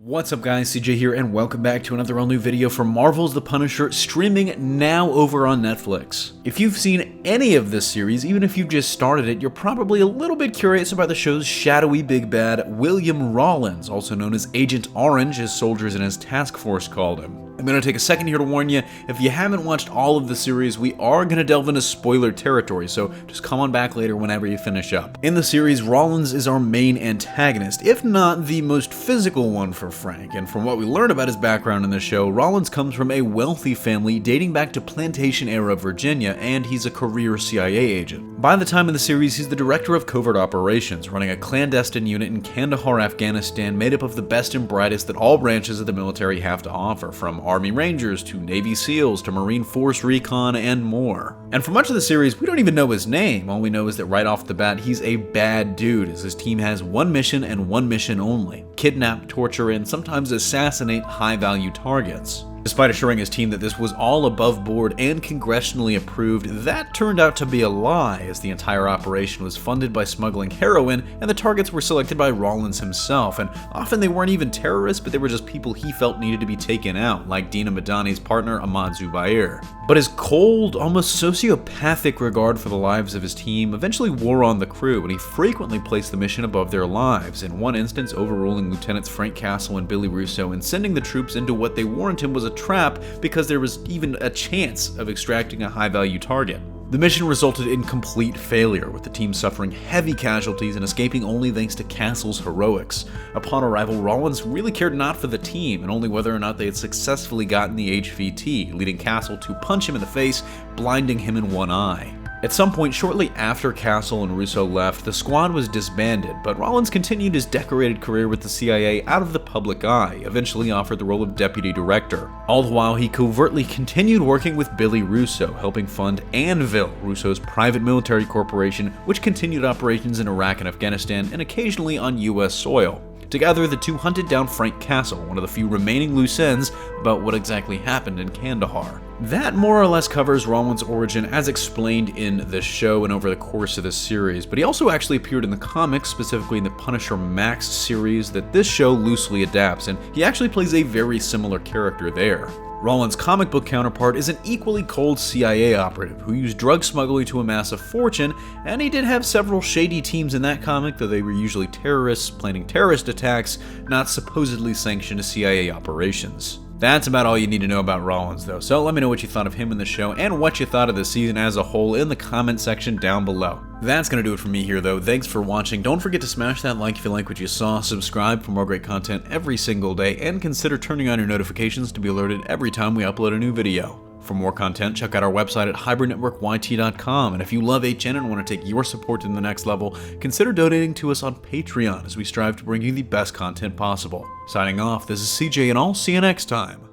What's up guys, CJ here, and welcome back to another all-new video from Marvel's The Punisher, streaming now over on Netflix. If you've seen any of this series, even if you've just started it, you're probably a little bit curious about the show's shadowy big bad, William Rawlins, also known as Agent Orange, as soldiers in his task force called him. I'm going to take a second here to warn you, if you haven't watched all of the series, we are going to delve into spoiler territory, so just come on back later whenever you finish up. In the series, Rawlins is our main antagonist, if not the most physical one for Frank, and from what we learn about his background in the show, Rawlins comes from a wealthy family dating back to plantation-era Virginia, and he's a career CIA agent. By the time of the series, he's the director of covert operations, running a clandestine unit in Kandahar, Afghanistan, made up of the best and brightest that all branches of the military have to offer, from Army Rangers to Navy SEALs to Marine Force Recon and more. And for much of the series, we don't even know his name. All we know is that right off the bat, he's a bad dude, as his team has one mission and one mission only: kidnap, torture, and sometimes assassinate high-value targets. Despite assuring his team that this was all above board and congressionally approved, that turned out to be a lie, as the entire operation was funded by smuggling heroin, and the targets were selected by Rawlins himself, and often they weren't even terrorists, but they were just people he felt needed to be taken out, like Dina Madani's partner Ahmad Zubair. But his cold, almost sociopathic regard for the lives of his team eventually wore on the crew, and he frequently placed the mission above their lives, in one instance overruling Lieutenants Frank Castle and Billy Russo and sending the troops into what they warned him was a trap because there was even a chance of extracting a high-value target. The mission resulted in complete failure, with the team suffering heavy casualties and escaping only thanks to Castle's heroics. Upon arrival, Rawlins really cared not for the team, and only whether or not they had successfully gotten the HVT, leading Castle to punch him in the face, blinding him in one eye. At some point shortly after Castle and Russo left, the squad was disbanded, but Rawlins continued his decorated career with the CIA out of the public eye, eventually offered the role of deputy director. All the while, he covertly continued working with Billy Russo, helping fund Anvil, Russo's private military corporation, which continued operations in Iraq and Afghanistan and occasionally on US soil. Together, the two hunted down Frank Castle, one of the few remaining loose ends about what exactly happened in Kandahar. That more or less covers Rawlins' origin as explained in the show and over the course of the series, but he also actually appeared in the comics, specifically in the Punisher Max series that this show loosely adapts, and he actually plays a very similar character there. Rawlins' comic book counterpart is an equally cold CIA operative who used drug smuggling to amass a fortune, and he did have several shady teams in that comic, though they were usually terrorists planning terrorist attacks, not supposedly sanctioned CIA operations. That's about all you need to know about Rawlins though, so let me know what you thought of him in the show and what you thought of the season as a whole in the comment section down below. That's gonna do it for me here though. Thanks for watching. Don't forget to smash that like if you like what you saw, subscribe for more great content every single day, and consider turning on your notifications to be alerted every time we upload a new video. For more content, check out our website at hybridnetworkyt.com, and if you love HN and want to take your support to the next level, consider donating to us on Patreon as we strive to bring you the best content possible. Signing off, this is CJ, and I'll see you next time.